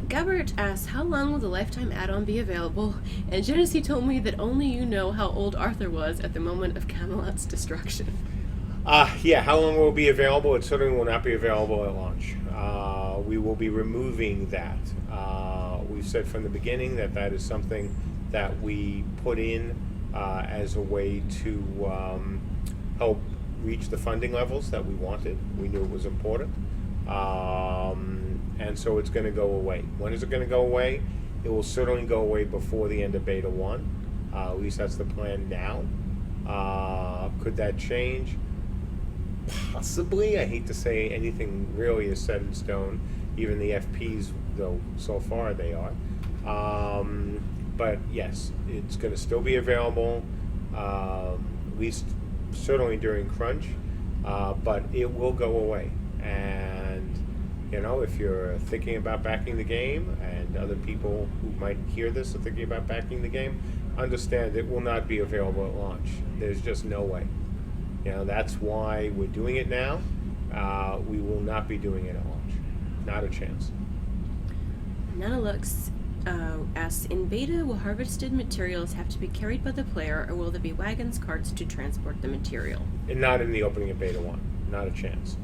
Gabbert asks, how long will the lifetime add-on be available? And Genesee told me that only you know how old Arthur was at the moment of Camelot's destruction. How long will it be available? It certainly will not be available at launch. We will be removing that. We've said from the beginning that is something that we put in as a way to help reach the funding levels that we wanted. We knew it was important. And so it's going to go away. When is it going to go away? It will certainly go away before the end of Beta 1. At least that's the plan now. Could that change? Possibly. I hate to say anything really is set in stone. Even the FPs, though, so far they are. But yes, it's going to still be available, at least certainly during crunch, but it will go away. And if you're thinking about backing the game, and other people who might hear this are thinking about backing the game, understand it will not be available at launch. There's just no way. That's why we're doing it now. We will not be doing it at launch. Not a chance. Nanolux asks, in beta, will harvested materials have to be carried by the player, or will there be wagons, carts to transport the material? And not in the opening of Beta 1. Not a chance.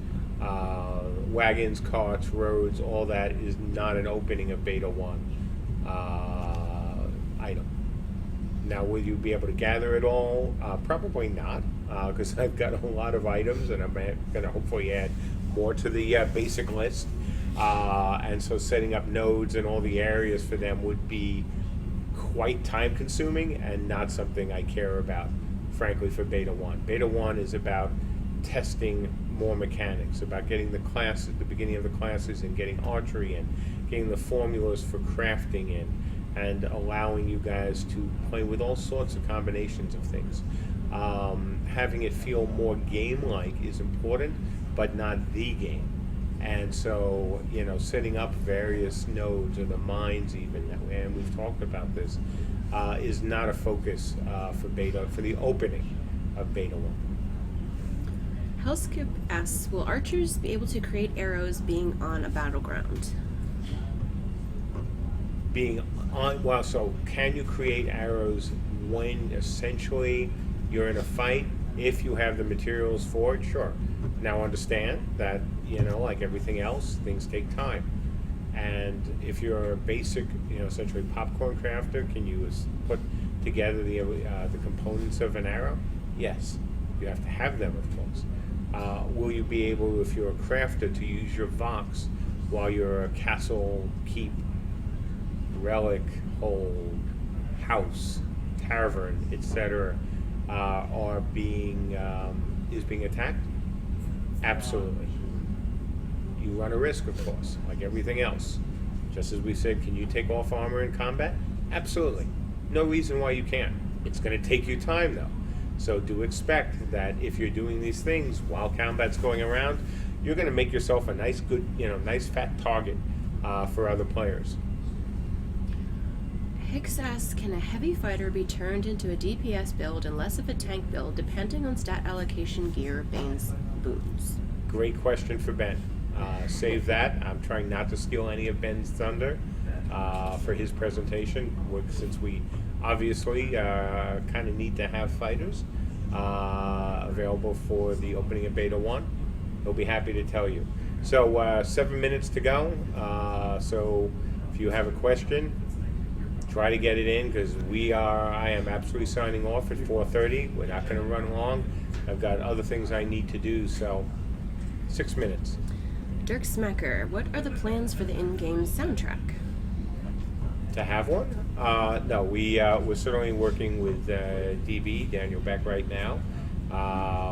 Wagons, carts, roads, all that is not an opening of Beta 1 item. Now, will you be able to gather it all? Probably not, because I've got a lot of items, and I'm going to hopefully add more to the basic list. And so setting up nodes and all the areas for them would be quite time consuming and not something I care about, frankly, for Beta 1. Beta 1 is about testing more mechanics, about getting the class at the beginning of the classes and getting archery in, getting the formulas for crafting in, and allowing you guys to play with all sorts of combinations of things. Having it feel more game-like is important, but not the game. And so, setting up various nodes or the mines even, and we've talked about this, is not a focus for the opening of Beta 1. Hellskip asks, will archers be able to create arrows being on a battleground? So can you create arrows when essentially you're in a fight? If you have the materials for it, sure. Now understand that, like everything else, things take time. And if you're a basic, essentially popcorn crafter, can you put together the components of an arrow? Yes. You have to have them, of course. Will you be able, if you're a crafter, to use your vox while your castle, keep, relic, hold, house, tavern, etc., is being attacked? Absolutely. You run a risk, of course, like everything else. Just as we said, can you take off armor in combat? Absolutely. No reason why you can't. It's going to take you time, though. So do expect that if you're doing these things while combat's going around, you're going to make yourself a nice fat target for other players. Hicks asks, can a heavy fighter be turned into a DPS build and less of a tank build depending on stat allocation, gear, Bane's boots? Great question for Ben. Save that. I'm trying not to steal any of Ben's thunder for his presentation, since we obviously kind of need to have fighters available for the opening of Beta 1. He'll be happy to tell you. So 7 minutes to go. So if you have a question, try to get it in, because I am absolutely signing off at 4:30. We're not going to run long. I've got other things I need to do, so 6 minutes. Dirk Smacker, what are the plans for the in-game soundtrack? To have one? No, we're certainly working with DB, Daniel Beck, right now.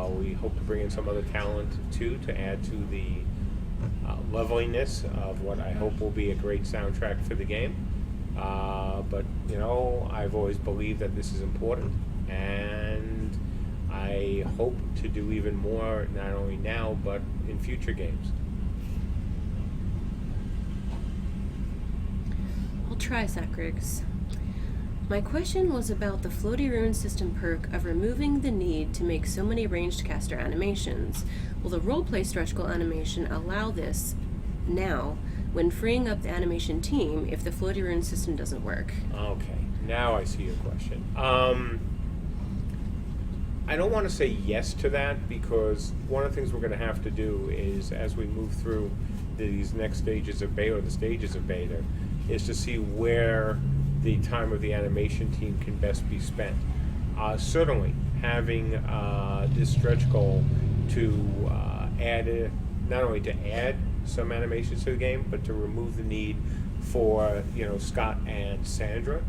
We hope to bring in some other talent, too, to add to the loveliness of what I hope will be a great soundtrack for the game. But, I've always believed that this is important, and I hope to do even more, not only now, but in future games. I'll try, Sacrix. My question was about the Floaty Rune system perk of removing the need to make so many ranged caster animations. Will the roleplay stretch goal animation allow this now when freeing up the animation team if the Floaty Rune system doesn't work? Okay, now I see your question. I don't want to say yes to that, because one of the things we're going to have to do is, as we move through these next stages of beta, or the stages of beta, is to see where the time of the animation team can best be spent. Certainly, having this stretch goal to not only to add some animations to the game, but to remove the need for Scott and Sandra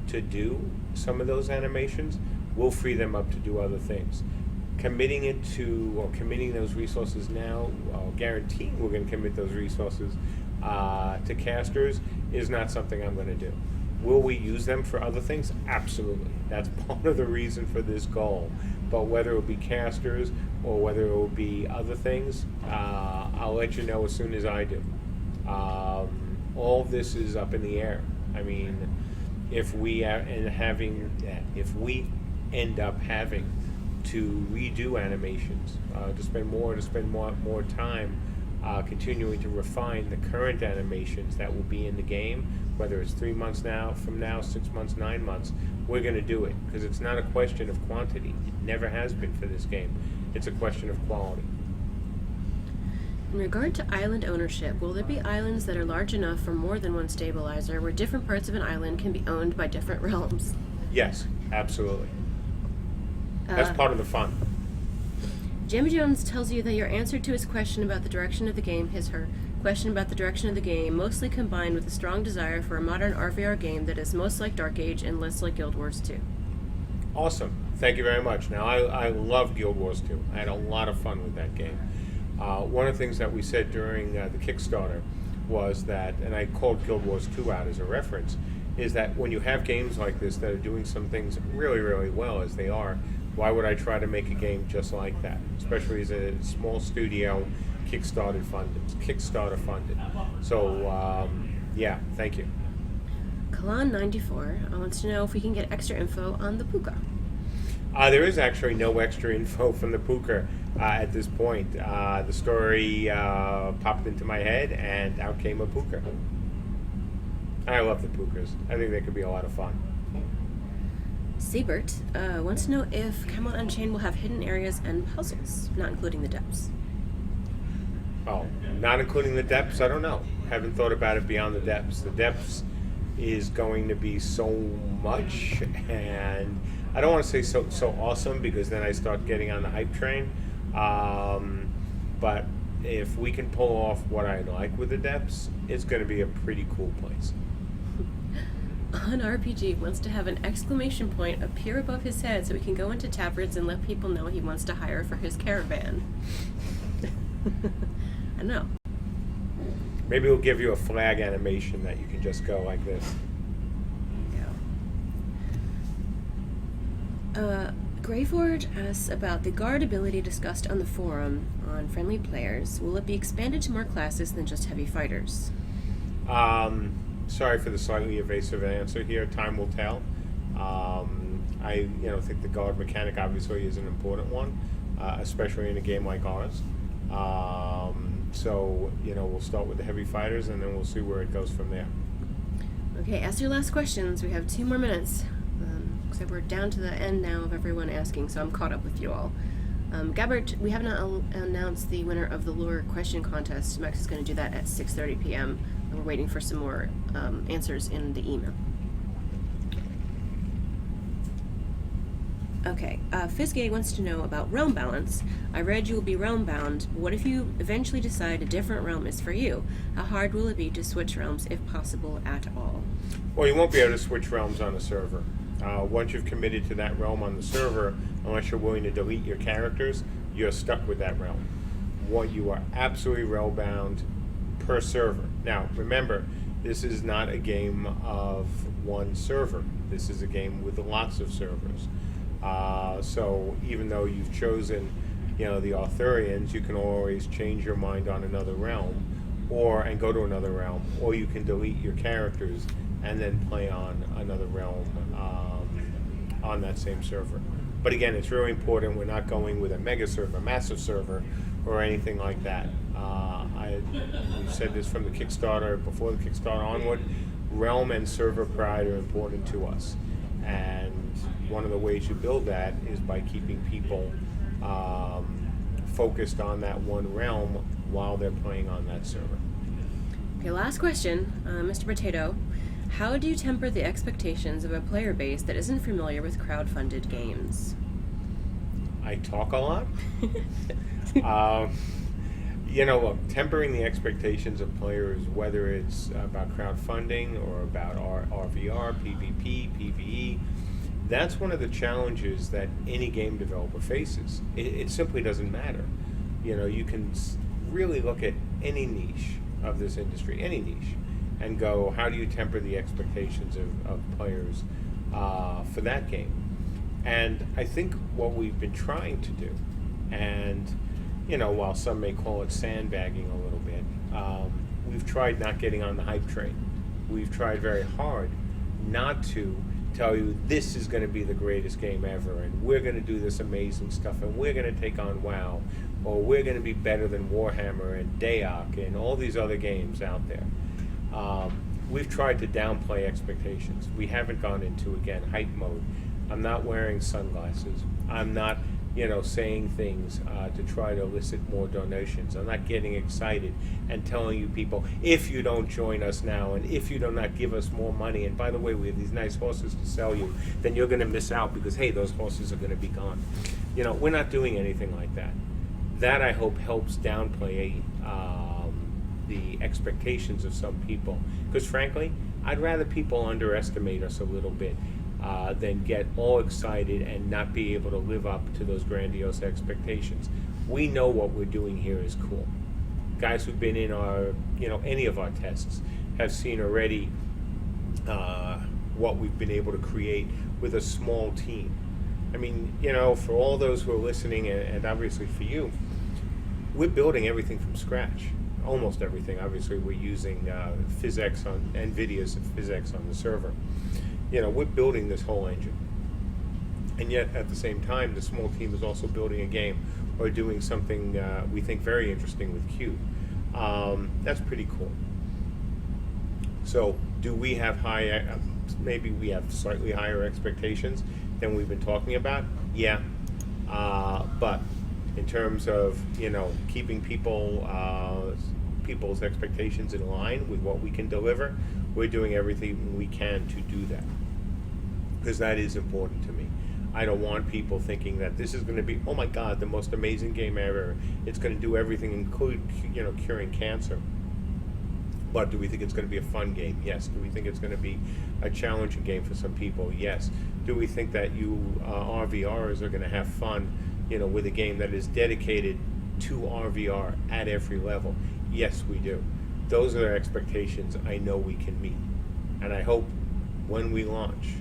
to do some of those animations, will free them up to do other things. Committing those resources now, guaranteeing we're going to commit those resources to casters, is not something I'm going to do. Will we use them for other things? Absolutely. That's part of the reason for this goal. But whether it will be casters or whether it will be other things, I'll let you know as soon as I do. All of this is up in the air. I mean, if we end up having to redo animations, to spend more time continuing to refine the current animations that will be in the game, whether it's 3 months now, from now, 6 months, 9 months, we're going to do it, because it's not a question of quantity. It never has been for this game. It's a question of quality. In regard to island ownership, will there be islands that are large enough for more than one stabilizer, where different parts of an island can be owned by different realms? Yes, absolutely. That's part of the fun. Jimmy Jones tells you that your answer to his question about the direction of the game, her question about the direction of the game, mostly combined with a strong desire for a modern RVR game that is most like Dark Age and less like Guild Wars 2. Awesome. Thank you very much. Now, I love Guild Wars 2. I had a lot of fun with that game. One of the things that we said during the Kickstarter was that, and I called Guild Wars 2 out as a reference, is that when you have games like this that are doing some things really, really well as they are, why would I try to make a game just like that? Especially as a small studio, Kickstarter funded. So, yeah, thank you. Kalan94 wants to know if we can get extra info on the Puka. There is actually no extra info from the Puka at this point. The story popped into my head, and out came a Puka. I love the Pukas. I think they could be a lot of fun. Siebert wants to know if Camelot Unchained will have hidden areas and puzzles, not including the depths. Oh, not including the depths? I don't know. Haven't thought about it beyond the depths. The depths is going to be so much, and I don't want to say so awesome, because then I start getting on the hype train. But if we can pull off what I like with the depths, it's going to be a pretty cool place. On RPG wants to have an exclamation point appear above his head so he can go into taverns and let people know he wants to hire for his caravan. I know. Maybe we'll give you a flag animation that you can just go like this. Yeah. Greyforge asks about the guard ability discussed on the forum on friendly players. Will it be expanded to more classes than just heavy fighters? Sorry for the slightly evasive answer here. Time will tell. I think the guard mechanic obviously is an important one, especially in a game like ours. So we'll start with the heavy fighters, and then we'll see where it goes from there. Okay, as your last questions, we have 2 more minutes. Looks like we're down to the end now of everyone asking, so I'm caught up with you all. Gabbert, we have not announced the winner of the lure question contest. Max is going to do that at 6:30 p.m. And we're waiting for some more answers in the email. Okay, Fizgay wants to know about realm balance. I read you will be realm bound, but what if you eventually decide a different realm is for you? How hard will it be to switch realms, if possible at all? Well, you won't be able to switch realms on a server. Once you've committed to that realm on the server, unless you're willing to delete your characters, you're stuck with that realm. You are absolutely realm bound per server. Now, remember, this is not a game of one server. This is a game with lots of servers. So even though you've chosen, the Arthurians, you can always change your mind on another realm, and go to another realm, or you can delete your characters and then play on another realm on that same server. But again, it's really important we're not going with a mega server, massive server, or anything like that. We said this from the Kickstarter, before the Kickstarter onward, realm and server pride are important to us. And one of the ways you build that is by keeping people focused on that one realm while they're playing on that server. Okay, last question, Mr. Potato. How do you temper the expectations of a player base that isn't familiar with crowd-funded games? I talk a lot. Look, tempering the expectations of players, whether it's about crowdfunding or about RVR, PvP, PvE, that's one of the challenges that any game developer faces. It simply doesn't matter. You can really look at any niche of this industry, any niche, and go, how do you temper the expectations of players for that game? And I think what we've been trying to do, and while some may call it sandbagging a little bit, we've tried not getting on the hype train. We've tried very hard not to tell you this is going to be the greatest game ever, and we're going to do this amazing stuff, and we're going to take on WoW, or we're going to be better than Warhammer and Dayak and all these other games out there. we've tried to downplay expectations. We haven't gone into, again, hype mode. I'm not wearing sunglasses. I'm not, saying things to try to elicit more donations. I'm not getting excited and telling you people, if you don't join us now and if you do not give us more money, and by the way, we have these nice horses to sell you, then you're going to miss out because, hey, those horses are going to be gone. We're not doing anything like that. That, I hope, helps downplay the expectations of some people. Because frankly, I'd rather people underestimate us a little bit than get all excited and not be able to live up to those grandiose expectations. We know what we're doing here is cool. Guys who've been in our, any of our tests have seen already what we've been able to create with a small team. I mean, for all those who are listening, and obviously for you, we're building everything from scratch. Almost everything. Obviously, we're using PhysX on NVIDIA's PhysX on the server. We're building this whole engine. And yet, at the same time, the small team is also building a game or doing something we think very interesting with Q. That's pretty cool. So, do we have maybe we have slightly higher expectations than we've been talking about? Yeah. But in terms of, keeping people's expectations in line with what we can deliver, we're doing everything we can to do that. Because that is important to me. I don't want people thinking that this is going to be, oh my God, the most amazing game ever. It's going to do everything, including, curing cancer. But do we think it's going to be a fun game? Yes. Do we think it's going to be a challenging game for some people? Yes. Do we think that you RVRs are going to have fun, with a game that is dedicated to RVR at every level? Yes, we do. Those are expectations I know we can meet. And I hope when we launch,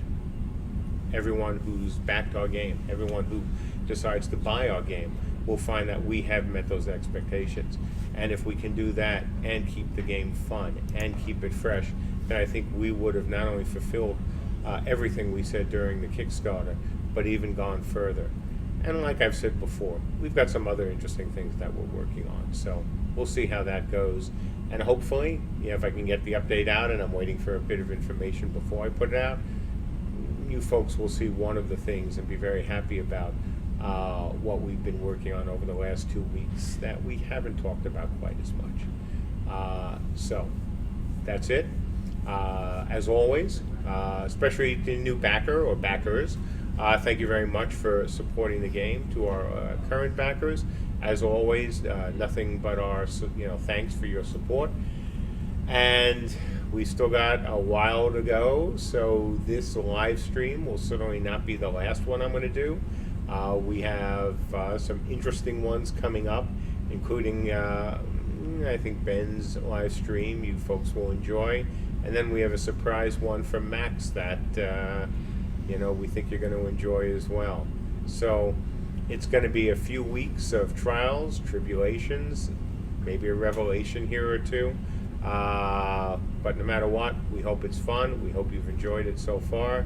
everyone who's backed our game, everyone who decides to buy our game, will find that we have met those expectations. And if we can do that and keep the game fun and keep it fresh, then I think we would have not only fulfilled everything we said during the Kickstarter, but even gone further. And like I've said before, we've got some other interesting things that we're working on. So we'll see how that goes. And hopefully, if I can get the update out, and I'm waiting for a bit of information before I put it out, you folks will see one of the things and be very happy about what we've been working on over the last 2 weeks that we haven't talked about quite as much. So that's it. As always, especially the new backer or backers, thank you very much for supporting the game. To our current backers, as always, nothing but our thanks for your support. And we still got a while to go, so this live stream will certainly not be the last one I'm going to do. We have some interesting ones coming up, including I think Ben's live stream you folks will enjoy. And then we have a surprise one from Max that we think you're going to enjoy as well. So it's going to be a few weeks of trials, tribulations, maybe a revelation here or two. But no matter what, we hope it's fun. We hope you've enjoyed it so far.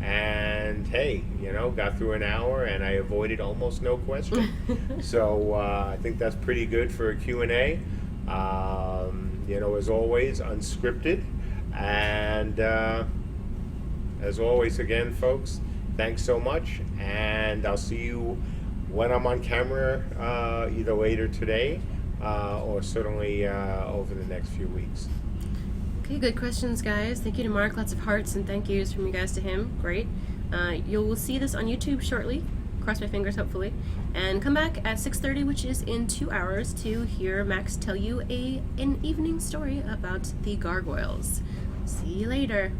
And hey, got through an hour and I avoided almost no question. So I think that's pretty good for a Q&A. As always, unscripted. And as always, again, folks, thanks so much. And I'll see you when I'm on camera, either later today or certainly over the next few weeks. Okay, good questions, guys. Thank you to Mark. Lots of hearts and thank yous from you guys to him. Great. You'll see this on YouTube shortly. Cross my fingers, hopefully. And come back at 6:30, which is in 2 hours, to hear Max tell you an evening story about the gargoyles. See you later.